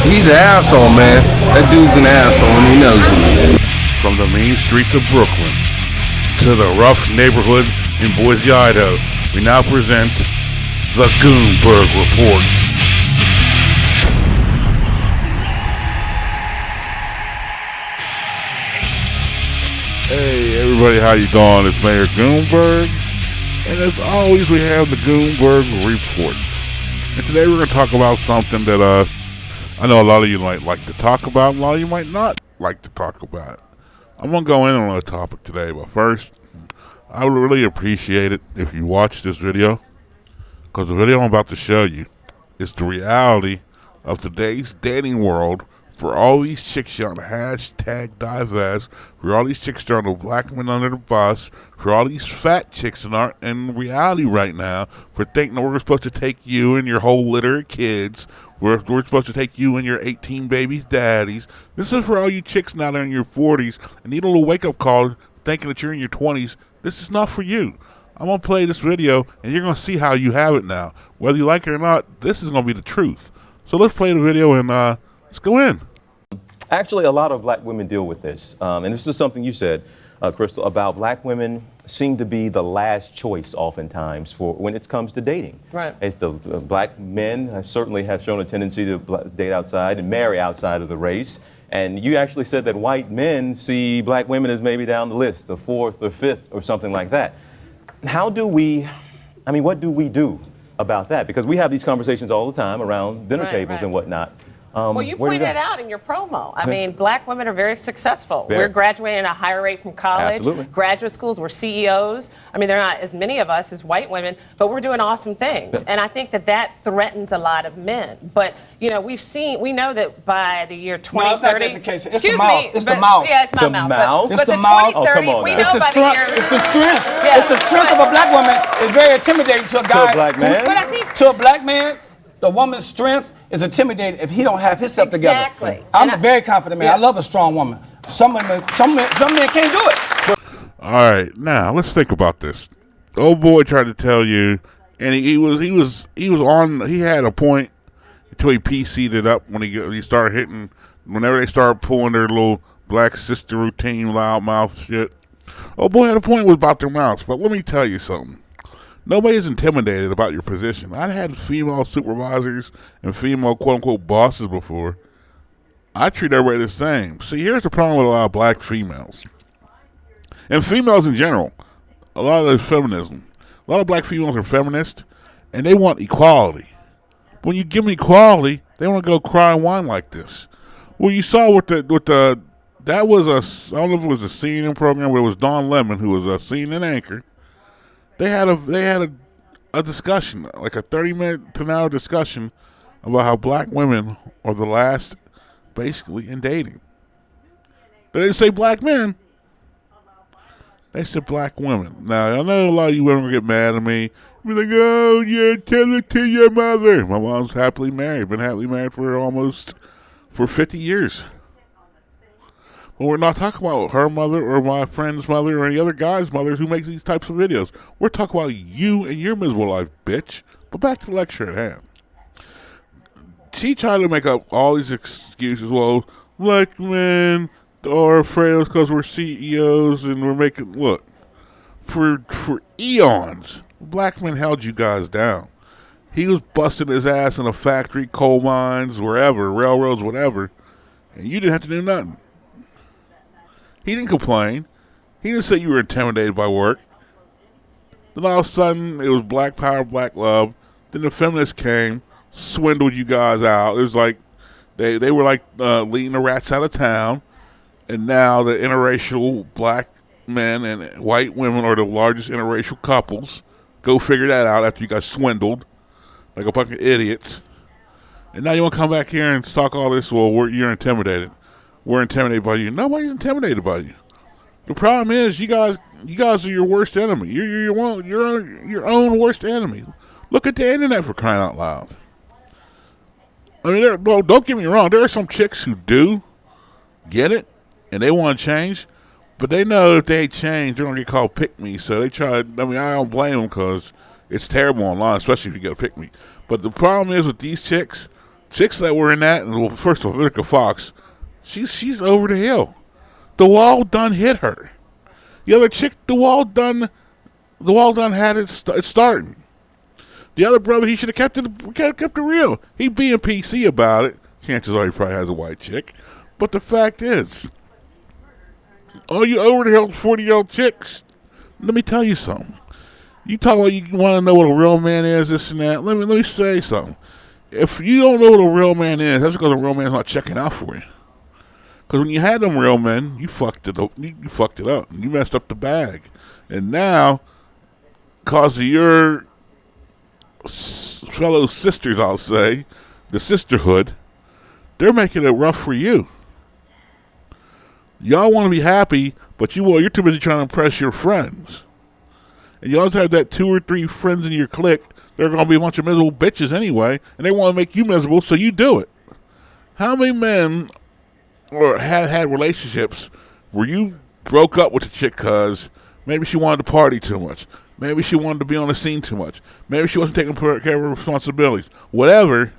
He's an asshole, man. That dude's an asshole, and he knows it. From the mean streets of Brooklyn to the rough neighborhoods in Boise, Idaho, we now present the Goonberg Report. Hey everybody, how you doing? It's Mayor Goonberg, and as always we have the Goonberg Report. And today we're going to talk about something that I know a lot of you might like to talk about, a lot of you might not like to talk about. I'm going to go in on a topic today, but first, I would really appreciate it if you watch this video, because the video I'm about to show you is the reality of today's dating world for all these chicks on hashtag divest, for all these chicks throwing the black men under the bus, for all these fat chicks in reality right now, for thinking that we're supposed to take you and your whole litter of kids, we're supposed to take you and your 18 babies' daddies. This is for all you chicks now that are in your 40s and need a little wake-up call thinking that you're in your 20s. This is not for you. I'm going to play this video, and you're going to see how you have it now. Whether you like it or not, this is going to be the truth. So let's play the video, and let's go in. Actually, a lot of black women deal with this. And this is something you said, Crystal, about black women seem to be the last choice oftentimes for when it comes to dating. Right. It's the black men certainly have shown a tendency to date outside and marry outside of the race. And you actually said that white men see black women as maybe down the list, the fourth or fifth or something like that. What do we do about that? Because we have these conversations all the time around dinner tables and whatnot. Well, you pointed it out in your promo. I mean, black women are very successful. We're graduating at a higher rate from college. Absolutely. Graduate schools, we're CEOs. I mean, they're not as many of us as white women, but we're doing awesome things. And I think that threatens a lot of men. But, you know, we know that by the year 2030. No, it's not the education. It's excuse the mouth. me, It's the mouth. Yeah, it's my The mouth. mouth? But It's the the mouth. 2030, Oh, come on we now. know It's the by the strength. year. It's the strength. Yeah. It's the strength of a black woman. It's very intimidating to a guy. To a black man? But I think To a black man, the woman's strength is intimidating if he don't have himself together. Exactly. I'm a very confident man. Yeah. I love a strong woman. Some men can't do it. All right, now let's think about this. Old boy tried to tell you, and he had a point until he PC'd it up when he started hitting. Whenever they started pulling their little black sister routine, loudmouth shit. Old boy had a point about their mouths, but let me tell you something. Nobody is intimidated about your position. I've had female supervisors and female quote-unquote bosses before. I treat everybody the same. See, here's the problem with a lot of black females. And females in general. A lot of feminism. A lot of black females are feminist, and they want equality. When you give them equality, they want to go cry and whine like this. Well, you saw that was I don't know if it was a CNN program, but it was Don Lemon, who was a CNN anchor. They had a discussion, like a 30-minute to an hour discussion about how black women are the last, basically, in dating. They didn't say black men. They said black women. Now, I know a lot of you women will get mad at me. Be like, oh, yeah, tell it to your mother. My mom's happily married. Been happily married for 50 years. But we're not talking about her mother or my friend's mother or any other guy's mothers who makes these types of videos. We're talking about you and your miserable life, bitch. But back to the lecture at hand. She tried to make up all these excuses. Well, black men are afraid of us because we're CEOs and we're making... Look, for eons, black men held you guys down. He was busting his ass in a factory, coal mines, wherever, railroads, whatever. And you didn't have to do nothing. He didn't complain. He didn't say you were intimidated by work. Then all of a sudden, it was black power, black love. Then the feminists came, swindled you guys out. It was like they were like leading the rats out of town. And now the interracial black men and white women are the largest interracial couples. Go figure that out after you got swindled like a bunch of idiots. And now you want to come back here and talk all this, well, you're intimidated. We're intimidated by you. Nobody's intimidated by you. The problem is you guys are your worst enemy. You're your own worst enemy. Look at the internet, for crying out loud. I mean, don't get me wrong. There are some chicks who do get it, and they want to change, but they know if they change, they're going to get called pick-me. So they try. I mean, I don't blame them because it's terrible online, especially if you get a pick-me. But the problem is with these chicks, chicks that were in that, well, first of all, Vivica Fox, she's over the hill. The wall done hit her. The other chick, the wall done had it starting. The other brother, he should have kept it real. He being PC about it. Chances are he probably has a white chick. But the fact is, all you over the hill 40-year-old chicks, let me tell you something. You talk about you want to know what a real man is, this and that. Let me say something. If you don't know what a real man is, that's because a real man's not checking out for you. Because when you had them real men, you fucked it up. You fucked it up. You messed up the bag. And now, because of your fellow sisters, I'll say, the sisterhood, they're making it rough for you. Y'all want to be happy, but you're too busy trying to impress your friends. And you always have that 2 or 3 friends in your clique. They're going to be a bunch of miserable bitches anyway, and they want to make you miserable, so you do it. How many men or had relationships where you broke up with the chick because maybe she wanted to party too much, maybe she wanted to be on the scene too much, maybe she wasn't taking care of her responsibilities, whatever,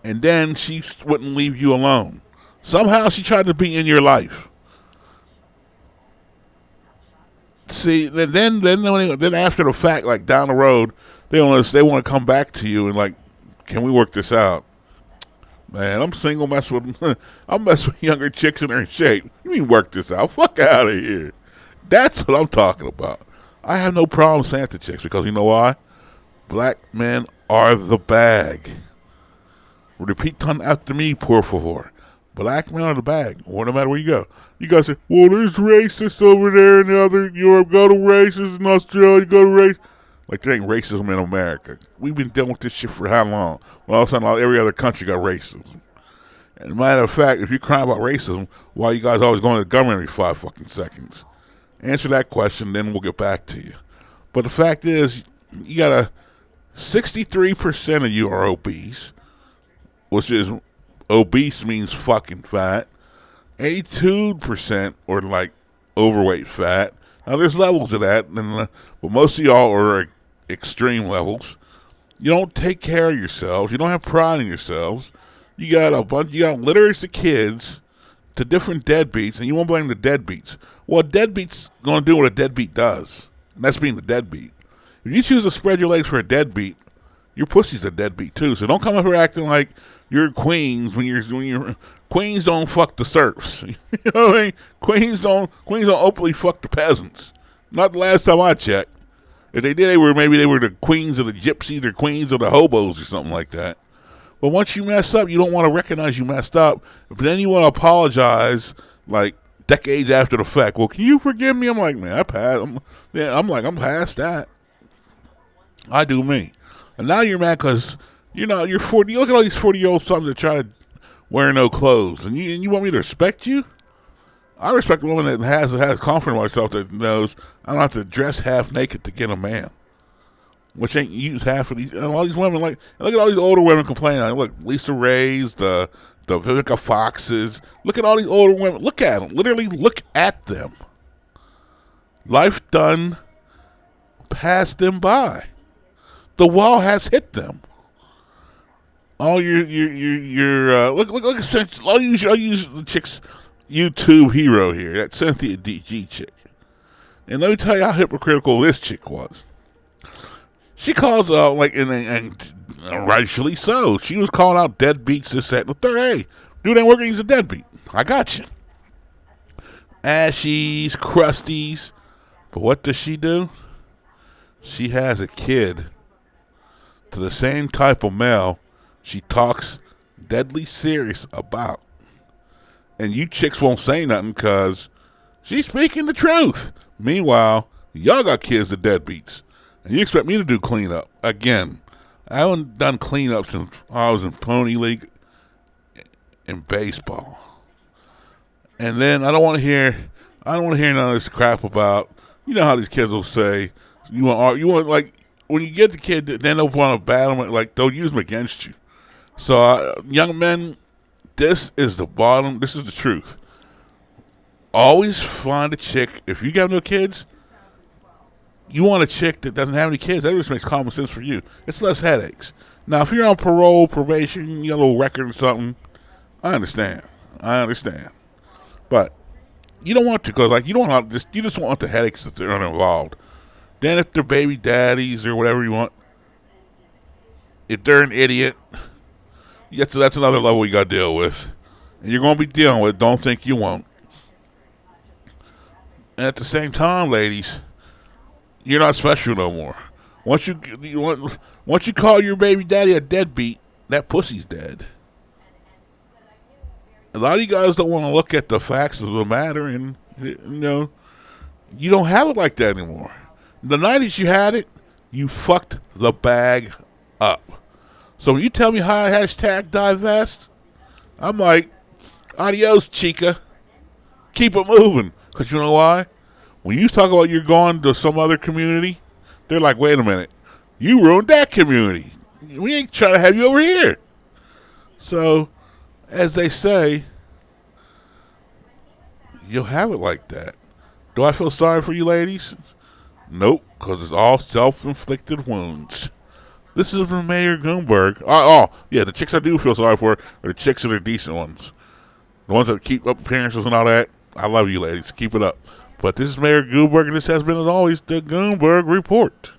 and then she wouldn't leave you alone. Somehow she tried to be in your life. See, then after the fact, like down the road, they want to come back to you and like, can we work this out? Man, I'm single, I'm messing with younger chicks and they're in shape. You mean work this out? Fuck out of here. That's what I'm talking about. I have no problem saying it to chicks because you know why? Black men are the bag. Repeat after me, por favor. Black men are the bag. Or no matter where you go. You guys say, well, there's racists over there in the other Europe. Go to racists in Australia. Go to race. Like there ain't racism in America. We've been dealing with this shit for how long? Well, all of a sudden, every other country got racism. And matter of fact, if you cry about racism, why you guys always going to the government every 5 fucking seconds? Answer that question, then we'll get back to you. But the fact is, you got 63% of you are obese, which is obese means fucking fat. 82% are like overweight fat. Now there's levels of that, but most of y'all are extreme levels. You don't take care of yourselves. You don't have pride in yourselves. You got litters of kids to different deadbeats, and you won't blame the deadbeats. Well, a deadbeat's going to do what a deadbeat does, and that's being the deadbeat. If you choose to spread your legs for a deadbeat, your pussy's a deadbeat too. So don't come up here acting like you're queens when you're queens don't fuck the serfs. You know what I mean? Queens don't openly fuck the peasants. Not the last time I checked. If they did, maybe they were the queens of the gypsies or queens of the hobos or something like that. But once you mess up, you don't want to recognize you messed up. But then you want to apologize like decades after the fact. Well, can you forgive me? I'm like, man, I'm past that. I do me. And now you're mad because, you're 40. You look at all these 40-year-old sons that try to wear no clothes. And you want me to respect you? I respect a woman that has confidence in myself that knows I don't have to dress half naked to get a man. Which ain't used half of these. And all these women, look at all these older women complaining. Look, Lisa Ray's, the Vivica Foxes. Look at all these older women. Look at them. Literally look at them. Life done passed them by. The wall has hit them. All your look. I'll use the chick's YouTube hero here. That Cynthia DG chick. And let me tell you how hypocritical this chick was. She calls out and rightfully so. She was calling out deadbeats, this, that, and the third. Hey, dude ain't working. He's a deadbeat. I got you. Ashies, crusties. But what does she do? She has a kid to the same type of male she talks deadly serious about. And you chicks won't say nothing because she's speaking the truth. Meanwhile, y'all got kids that deadbeats. And you expect me to do cleanup. Again, I haven't done cleanup since I was in Pony League in baseball. And then I don't want to hear none of this crap about, how these kids will say, you want like, when you get the kid, then they'll want to battle them, like they'll use them against you. So, young men, this is the truth. Always find a chick, if you got no kids, you want a chick that doesn't have any kids. That just makes common sense for you. It's less headaches. Now, if you're on parole, probation, you got a little record or something, I understand. But you don't want to, because like you just want the headaches that they're involved. Then if they're baby daddies or whatever you want, if they're an idiot, that's another level you got to deal with, and you're going to be dealing with it. Don't think you won't. And at the same time, ladies, you're not special no more. Once you call your baby daddy a deadbeat, that pussy's dead. A lot of you guys don't want to look at the facts of the matter, and you don't have it like that anymore. In the 90s, you had it. You fucked the bag up. So when you tell me how I #divest, I'm like, adios, chica. Keep it moving. Because you know why? When you talk about you're going to some other community, they're like, wait a minute. You ruined that community. We ain't trying to have you over here. So, as they say, you'll have it like that. Do I feel sorry for you ladies? Nope, because it's all self-inflicted wounds. This is from Mayor Goomberg. Yeah, the chicks I do feel sorry for are the chicks that are decent ones. The ones that keep up appearances and all that. I love you ladies. Keep it up. But this is Mayor Goomberg, and this has been, as always, the Goomberg Report.